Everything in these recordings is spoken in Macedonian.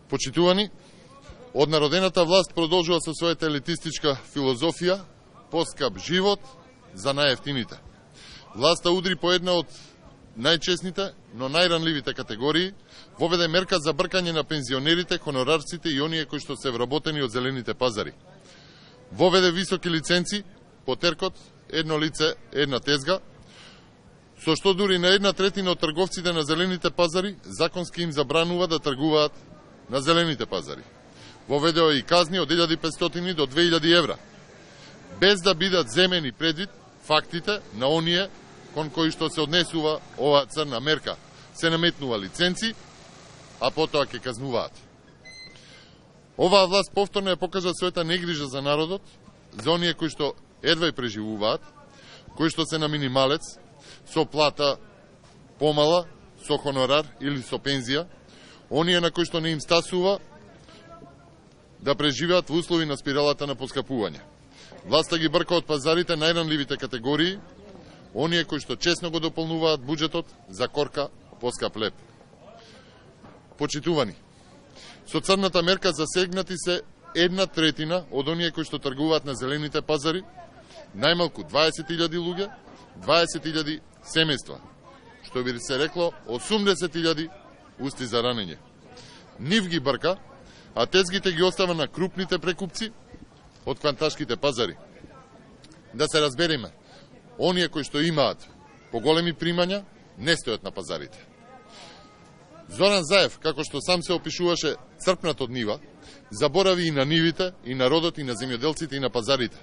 Почитувани, однародената власт продолжува со својата елитистичка филозофија, поскап живот за најефтините. Власта удри по една од најчесните, но најранливите категории, воведе мерка за бркање на пензионерите, хонорарците и оние кои што се вработени од зелените пазари. Воведе високи лиценци, по теркот, едно лице, една тезга, со што дури на 1/3 од трговците на зелените пазари законски им забранува да тргуваат на зелените пазари. Воведео и казни од 1500 до 2000 евра, без да бидат земени предвид фактите на оние кон кои што се однесува оваа црна мерка. Се наметнува лиценци, а потоа ќе казнуваат. Оваа власт повторно ја покажа својата негрижа за народот, за оние кои што едва и преживуваат, кои што се на минималец, со плата помала, со хонорар или со пензија, оние на кои што не им стасува да преживеат во услови на спиралата на поскапување. Власта ги брка од пазарите најранливите категории, оние кои што честно го дополнуваат буџетот за корка поскап леп. Почитувани, со црната мерка засегнати се 1/3 од оние кои што тргуваат на зелените пазари, најмалку 20.000 луѓе, 20.000 семејства, што би се рекло 80.000 усти за ранење. Нив ги брка, а тезгите ги остава на крупните прекупци од кванташките пазари. Да се разбереме, оние кои што имаат поголеми примања, не стојат на пазарите. Зоран Заев, како што сам се опишуваше црпнат од нива, заборави и на нивите, и народот, и на земјоделците, и на пазарите.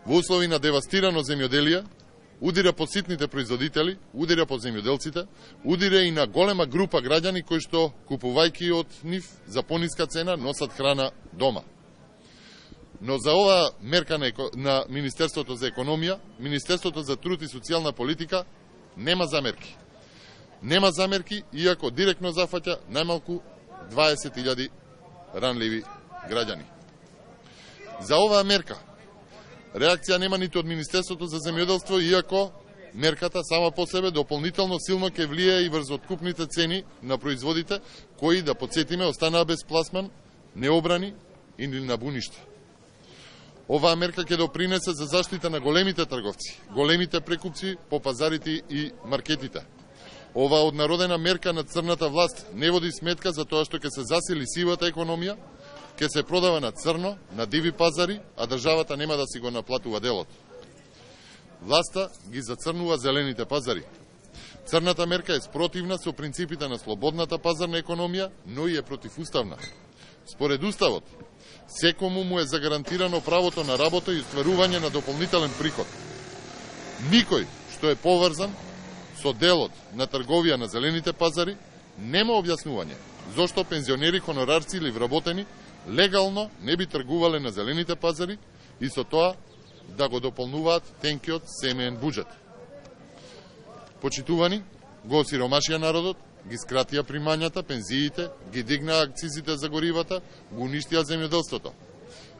Во услови на девастирано земјоделие, удира по ситните производители, удира по земјоделците, удира и на голема група граѓани кои што, купувајќи од нив за пониска цена, носат храна дома. Но за оваа мерка на Министерството за економија, Министерството за труд и социјална политика нема замерки. Нема замерки, иако директно зафаќа најмалку 20.000 ранливи граѓани. За оваа мерка реакција нема ниту од Министерството за земјоделство, иако мерката сама по себе дополнително силно ќе влијае и врз откупните цени на производите, кои, да подсетиме, останаа без пласман, необрани или на буниште. Оваа мерка ќе допринесе за заштита на големите трговци, големите прекупци по пазарите и маркетите. Оваа однародена мерка на црната власт не води сметка за тоа што ќе се засили сивата економија, ќе се продава на црно, на диви пазари, а државата нема да си го наплатува делот. Власта ги зацрнува зелените пазари. Црната мерка е спротивна со принципите на слободната пазарна економија, но и е противуставна. Според Уставот, секому му е загарантирано правото на работа и остварување на дополнителен приход. Никој што е поврзан со делот на трговија на зелените пазари нема објаснување зошто пензионери, хонорарци или вработени легално не би тргувале на зелените пазари и со тоа да го дополнуваат тенкиот семеен буџет. Почитувани, го осиромашија народот, ги скратија примањата, пензиите, ги дигнаа акцизите за горивата, го уништија земјоделството.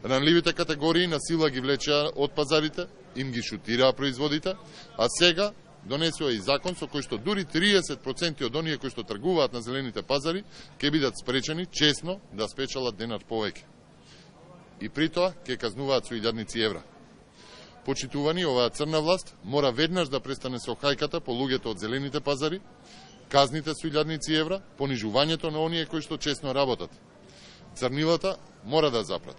Ранливите категории на сила ги влечеа од пазарите, им ги шутираа производите, а сега донесува и закон со кој што дури 30% од оние кои што тргуваат на зелените пазари ќе бидат спречени честно да спечалат денар повеќе. И при тоа ќе казнуваат со 1000 евра. Почитувани, оваа црна власт мора веднаш да престане со хајката по луѓето од зелените пазари, казните со 1000 евра, понижувањето на оние кои што честно работат. Црнилата мора да запрат.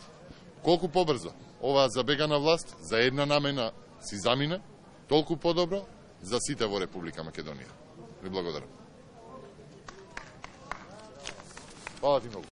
Колку побрзо оваа забегана власт за една намена си замине, толку подобро за сите во Република Македонија. Ви благодарам. Фала ти многу.